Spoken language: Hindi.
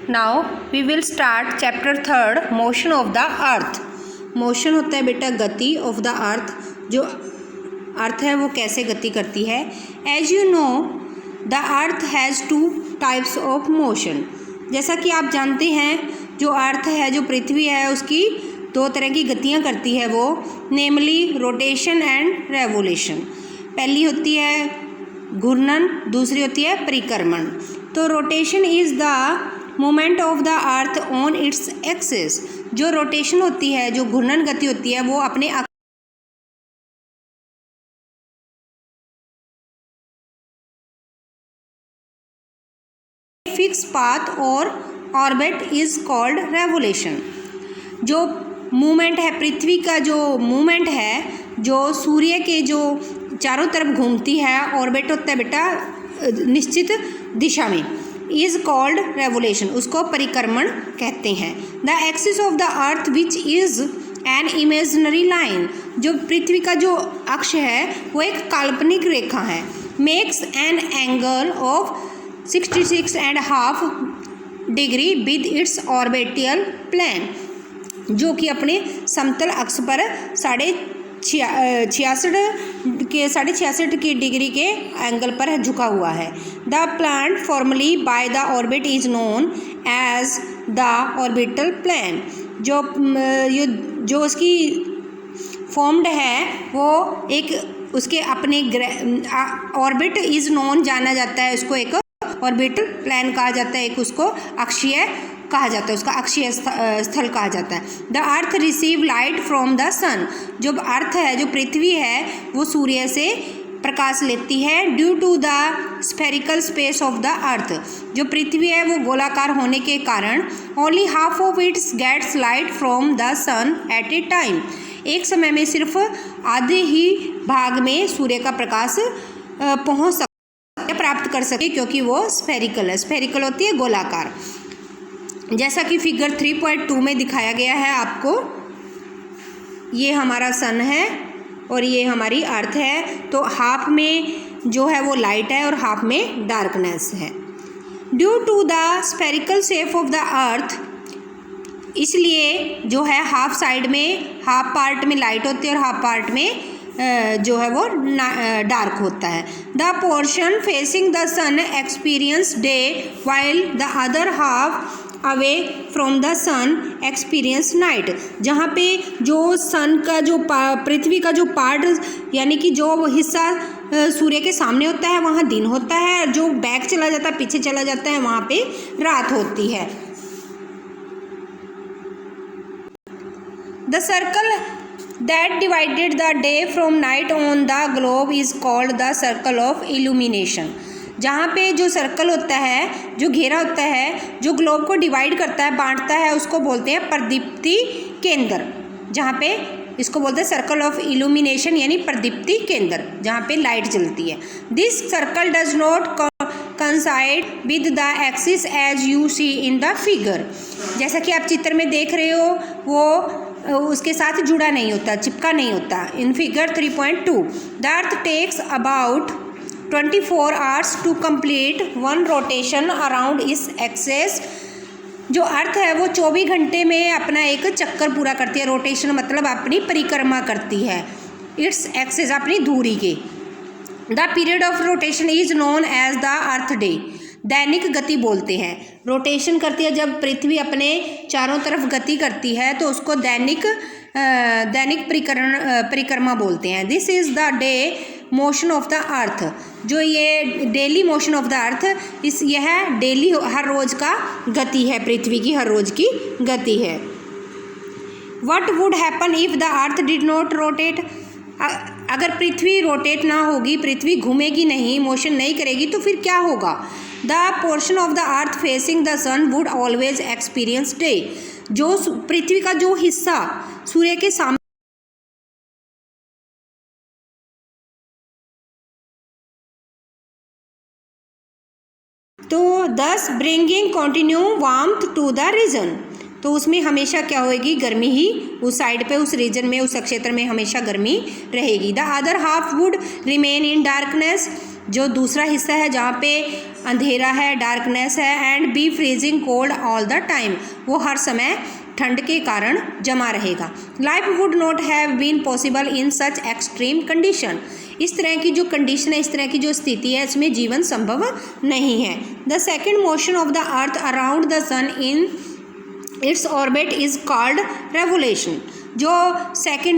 Now we will start chapter 3 motion of the earth. Motion होता है बेटा गति ऑफ द अर्थ, जो अर्थ है वो कैसे गति करती है। As you know the earth has 2 types of motion. जैसा कि आप जानते हैं जो अर्थ है, जो पृथ्वी है, उसकी 2 तरह की गतियाँ करती है वो, नेमली रोटेशन एंड रेवोल्यूशन। पहली होती है घूर्णन, दूसरी होती है परिक्रमण। तो rotation is the movement of the earth on its axis. जो रोटेशन होती है, जो घूर्णन गति होती है, वो अपने फिक्स पाथ और ऑर्बिट इज कॉल्ड रेवोल्यूशन। जो मूवमेंट है पृथ्वी का, जो मूवमेंट है, जो सूर्य के जो चारों तरफ घूमती है, ऑर्बिट होता है बेटा निश्चित दिशा में, इज कॉल्ड रेवोल्यूशन, उसको परिक्रमण कहते हैं। The axis of the earth which is an imaginary line. जो पृथ्वी का जो अक्ष है वो एक काल्पनिक रेखा है। Makes an angle of 66.5 degree with its orbital plane, जो कि अपने समतल अक्ष पर 66.5 की डिग्री के एंगल पर झुका हुआ है। The plane formally by the orbit is known as the orbital plane. जो उसकी फॉर्म्ड है वो एक उसके अपने ऑर्बिट इज नोन जाना जाता है, उसको एक ऑर्बिटल प्लेन कहा जाता है, एक उसको अक्षीय कहा जाता है, उसका अक्षीय स्थल कहा जाता है। The earth receive light from the sun. जो अर्थ है, जो पृथ्वी है, वो सूर्य से प्रकाश लेती है। Due to the spherical space of the earth. जो पृथ्वी है वो गोलाकार होने के कारण only half of its gets light from the sun at a time. एक समय में सिर्फ आधे ही भाग में सूर्य का प्रकाश पहुँच सकता, प्राप्त कर सके, क्योंकि वो स्फेरिकल है। स्फेरिकल होती है गोलाकार, जैसा कि फिगर 3.2 में दिखाया गया है आपको। ये हमारा सन है और ये हमारी अर्थ है। तो हाफ में जो है वो लाइट है और हाफ में डार्कनेस है। Due to the spherical shape of the earth, इसलिए जो है हाफ साइड में, हाफ पार्ट में लाइट होती है और हाफ पार्ट में जो है वो डार्क होता है। The portion facing the sun experience day while the other half away from the sun experience night. जहाँ पे जो सन का जो पृथ्वी का जो पार्ट, यानी कि जो हिस्सा सूर्य के सामने होता है वहाँ दिन होता है, और जो बैक चला जाता है, पीछे चला जाता है, वहाँ पे रात होती है। The circle that divided the day from night on the globe is called the circle of illumination। जहाँ पे जो सर्कल होता है, जो घेरा होता है, जो ग्लोब को डिवाइड करता है, बांटता है, उसको बोलते हैं प्रदीप्ति केंद्र। जहाँ पे इसको बोलते हैं सर्कल ऑफ इल्यूमिनेशन, यानी प्रदीप्ति केंद्र, जहाँ पे लाइट जलती है। This circle does not coincide with the axis as you see in the figure. जैसा कि आप चित्र में देख रहे हो, वो उसके साथ जुड़ा नहीं होता, चिपका नहीं होता। In figure 3.2 the earth takes about 24 hours to complete 1 rotation around its axis. जो अर्थ है वो 24 घंटे में अपना एक चक्कर पूरा करती है। रोटेशन मतलब अपनी परिक्रमा करती है इट्स एक्सेस, अपनी धुरी के। The period of rotation is known as the earth day. दैनिक गति बोलते हैं। रोटेशन करती है जब पृथ्वी अपने चारों तरफ गति करती है, तो उसको दैनिक परिक्रमा बोलते हैं। This is the day motion of the earth. जो ये डेली मोशन ऑफ द अर्थ, यह डेली हर रोज़ का गति है, पृथ्वी की हर रोज़ की गति है। What would happen if the earth did not rotate. अगर पृथ्वी रोटेट ना होगी, पृथ्वी घूमेगी नहीं, मोशन नहीं करेगी, तो फिर क्या होगा। The portion of the earth facing the sun would always experience day. जो पृथ्वी का जो हिस्सा सूर्य के सामने, तो thus bringing continue warmth to the region. तो उसमें हमेशा क्या होएगी, गर्मी ही, उस साइड पे, उस रीजन में, उस क्षेत्र में हमेशा गर्मी रहेगी। The other half would remain in darkness. जो दूसरा हिस्सा है जहाँ पे अंधेरा है, डार्कनेस है, and be freezing cold all the time, वो हर समय ठंड के कारण जमा रहेगा। Life would not have been possible in such extreme condition, इस तरह की जो कंडीशन है, इस तरह की जो स्थिति है, इसमें जीवन संभव नहीं है। The second motion of the earth around the sun in its orbit is called revolution, जो सेकेंड